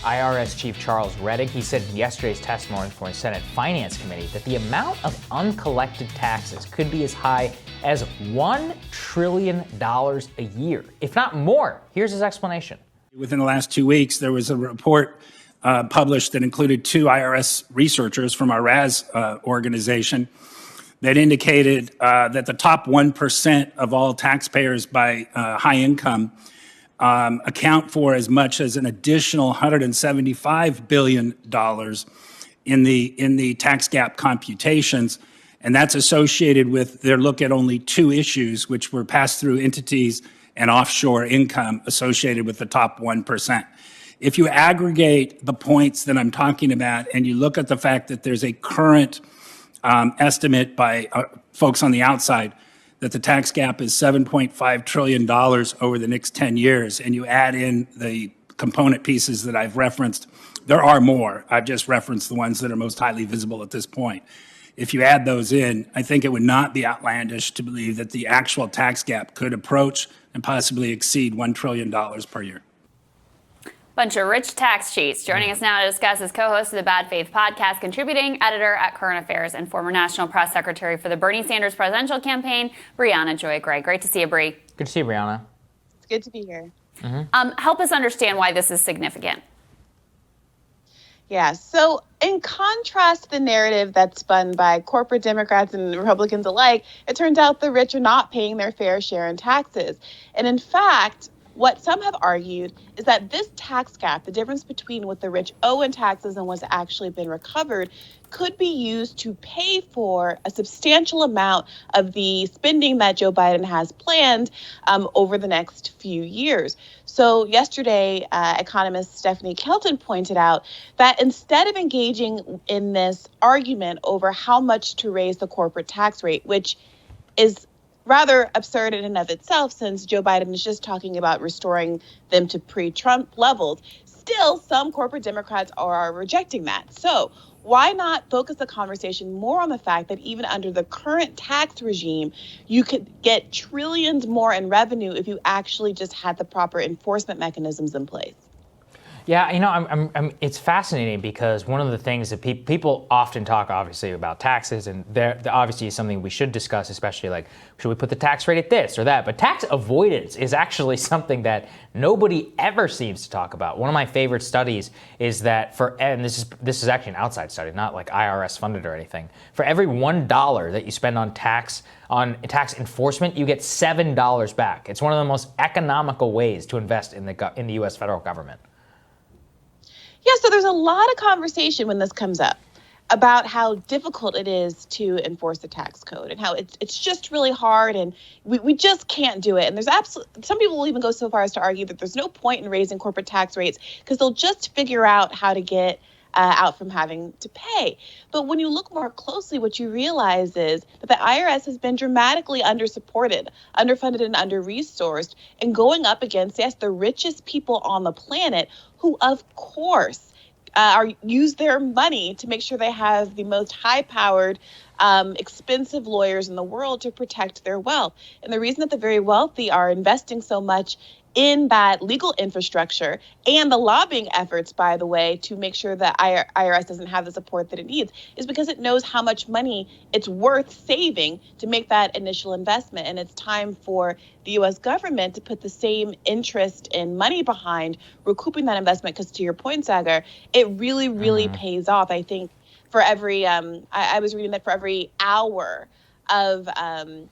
IRS Chief Charles Rettig, he said in yesterday's testimony for the Senate Finance Committee that the amount of uncollected taxes could be as high as $1 trillion a year, if not more. Here's his explanation. Within the last 2 weeks, there was a report published that included two IRS researchers from our RAS organization that indicated that the top 1% of all taxpayers by high income account for as much as an additional $175 billion in the tax gap computations. And that's associated with their look at only two issues, which were pass-through entities and offshore income associated with the top 1%. If you aggregate the points that I'm talking about and you look at the fact that there's a current estimate by folks on the outside that the tax gap is $7.5 trillion over the next 10 years, and you add in the component pieces that I've referenced, there are more. I've just referenced the ones that are most highly visible at this point. If you add those in, I think it would not be outlandish to believe that the actual tax gap could approach and possibly exceed $1 trillion per year. Bunch of rich tax cheats. Joining us now to discuss is co-host of the Bad Faith podcast, contributing editor at Current Affairs, and former National Press Secretary for the Bernie Sanders presidential campaign, Briahna Joy Gray. Great to see you, Bri. Good to see you, Briahna. It's good to be here. Help us understand why this is significant. Yeah, so in contrast to the narrative that's spun by corporate Democrats and Republicans alike, it turns out the rich are not paying their fair share in taxes. And in fact, what some have argued is that this tax gap, the difference between what the rich owe in taxes and what's actually been recovered, could be used to pay for a substantial amount of the spending that Joe Biden has planned over the next few years. So yesterday, economist Stephanie Kelton pointed out that instead of engaging in this argument over how much to raise the corporate tax rate, which is rather absurd in and of itself, since Joe Biden is just talking about restoring them to pre-Trump levels, still some corporate Democrats are rejecting that. So why not focus the conversation more on the fact that even under the current tax regime, you could get trillions more in revenue if you actually just had the proper enforcement mechanisms in place? Yeah, you know, it's fascinating because one of the things that people often talk, obviously, about taxes, and there obviously is something we should discuss, especially like, should we put the tax rate at this or that? But tax avoidance is actually something that nobody ever seems to talk about. One of my favorite studies is that and this is actually an outside study, not like IRS funded or anything. For every $1 that you spend on tax enforcement, you get $7 back. It's one of the most economical ways to invest in the U.S. federal government. Yeah, so there's a lot of conversation when this comes up about how difficult it is to enforce the tax code and how it's just really hard and we just can't do it. And there's some people will even go so far as to argue that there's no point in raising corporate tax rates because they'll just figure out how to get out from having to pay. But when you look more closely, what you realize is that the IRS has been dramatically undersupported, underfunded, and under-resourced, and going up against, yes, the richest people on the planet who, of course, use their money to make sure they have the most high-powered, expensive lawyers in the world to protect their wealth. And the reason that the very wealthy are investing so much in that legal infrastructure and the lobbying efforts, by the way, to make sure that IRS doesn't have the support that it needs is because it knows how much money it's worth saving to make that initial investment. And it's time for the U.S. government to put the same interest and money behind recouping that investment because, to your point, Sagar, it really, really pays off. I think for every, I was reading that for every hour of the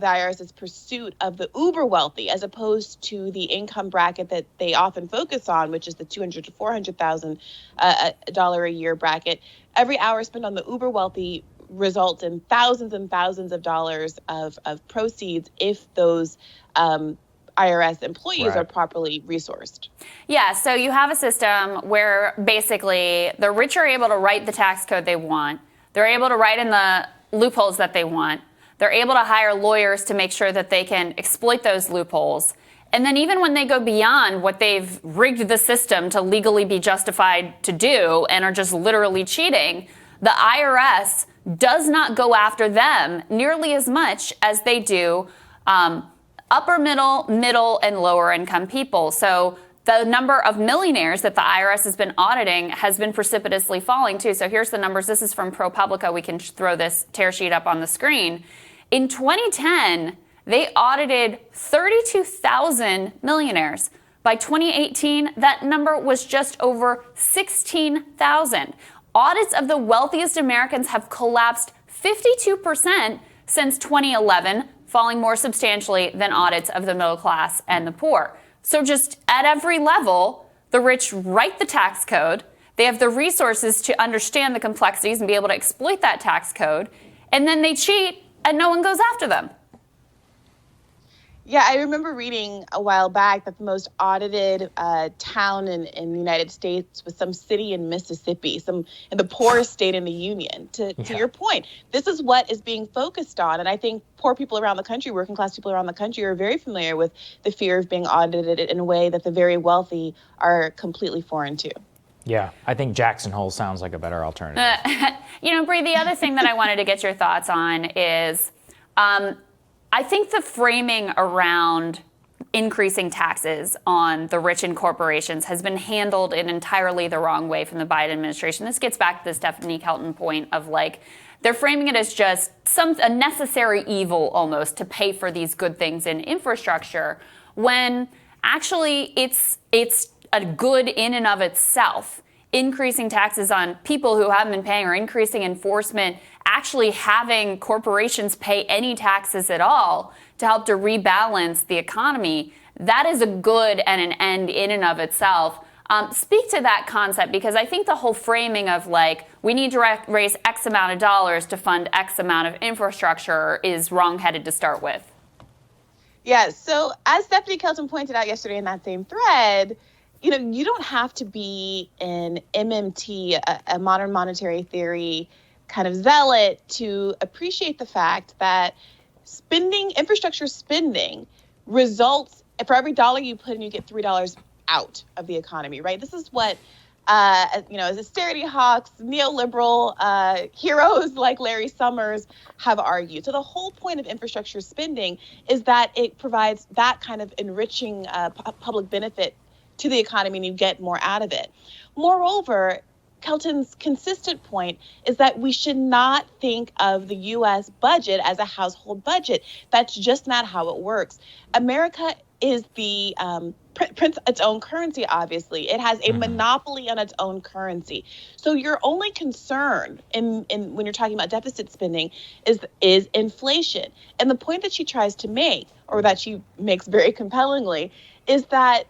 IRS's pursuit of the uber wealthy, as opposed to the income bracket that they often focus on, which is the $200,000 to $400,000 a year bracket. Every hour spent on the uber wealthy results in thousands and thousands of dollars of proceeds if those IRS employees are properly resourced. Yeah, so you have a system where basically the rich are able to write the tax code they want. They're able to write in the loopholes that they want. They're able to hire lawyers to make sure that they can exploit those loopholes. And then even when they go beyond what they've rigged the system to legally be justified to do and are just literally cheating, the IRS does not go after them nearly as much as they do upper middle, and lower income people. So the number of millionaires that the IRS has been auditing has been precipitously falling too. So here's the numbers. This is from ProPublica. We can throw this tear sheet up on the screen. In 2010, they audited 32,000 millionaires. By 2018, that number was just over 16,000. Audits of the wealthiest Americans have collapsed 52% since 2011, falling more substantially than audits of the middle class and the poor. So just at every level, the rich write the tax code. They have the resources to understand the complexities and be able to exploit that tax code. And then they cheat and no one goes after them. Yeah, I remember reading a while back that the most audited town in the United States was some city in Mississippi, in the poorest state in the union. To your point, this is what is being focused on. And I think poor people around the country, working class people around the country are very familiar with the fear of being audited in a way that the very wealthy are completely foreign to. Yeah, I think Jackson Hole sounds like a better alternative. Bree, the other thing that I wanted to get your thoughts on is I think the framing around increasing taxes on the rich and corporations has been handled in entirely the wrong way from the Biden administration. This gets back to the Stephanie Kelton point of they're framing it as just a necessary evil almost to pay for these good things in infrastructure, when actually it's a good in and of itself. Increasing taxes on people who haven't been paying, or increasing enforcement, actually having corporations pay any taxes at all to help to rebalance the economy, that is a good and an end in and of itself. Speak to that concept, because I think the whole framing of we need to raise X amount of dollars to fund X amount of infrastructure is wrongheaded to start with. Yeah, so as Stephanie Kelton pointed out yesterday in that same thread, you don't have to be an MMT, a modern monetary theory kind of zealot, to appreciate the fact that infrastructure spending results, for every dollar you put in, you get $3 out of the economy, right? This is what, as austerity hawks, neoliberal heroes like Larry Summers have argued. So the whole point of infrastructure spending is that it provides that kind of enriching public benefit to the economy, and you get more out of it. Moreover, Kelton's consistent point is that we should not think of the U.S. budget as a household budget. That's just not how it works. America is the prints its own currency, obviously. It has a monopoly on its own currency. So your only concern in when you're talking about deficit spending is inflation. And the point that she tries to make, or that she makes very compellingly, is that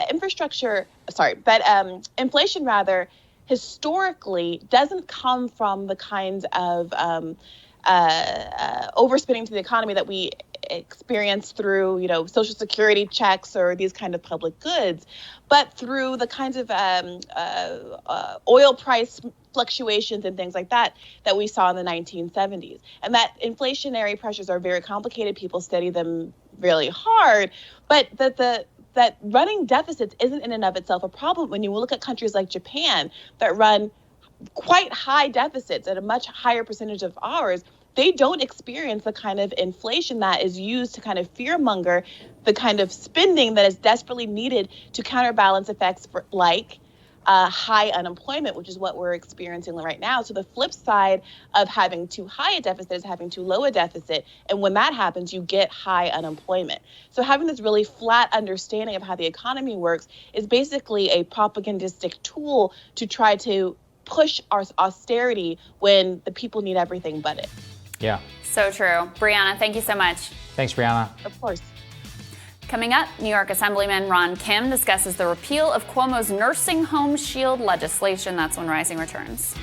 inflation historically doesn't come from the kinds of overspending to the economy that we experience through, Social Security checks or these kind of public goods, but through the kinds of oil price fluctuations and things like that we saw in the 1970s. And that inflationary pressures are very complicated. People study them really hard, but that running deficits isn't in and of itself a problem. When you look at countries like Japan that run quite high deficits at a much higher percentage of ours, they don't experience the kind of inflation that is used to kind of fearmonger the kind of spending that is desperately needed to counterbalance effects like high unemployment, which is what we're experiencing right now. So the flip side of having too high a deficit is having too low a deficit. And when that happens, you get high unemployment. So having this really flat understanding of how the economy works is basically a propagandistic tool to try to push our austerity when the people need everything but it. Yeah. So true. Briahna, thank you so much. Thanks, Briahna. Of course. Coming up, New York Assemblyman Ron Kim discusses the repeal of Cuomo's nursing home shield legislation. That's when Rising returns.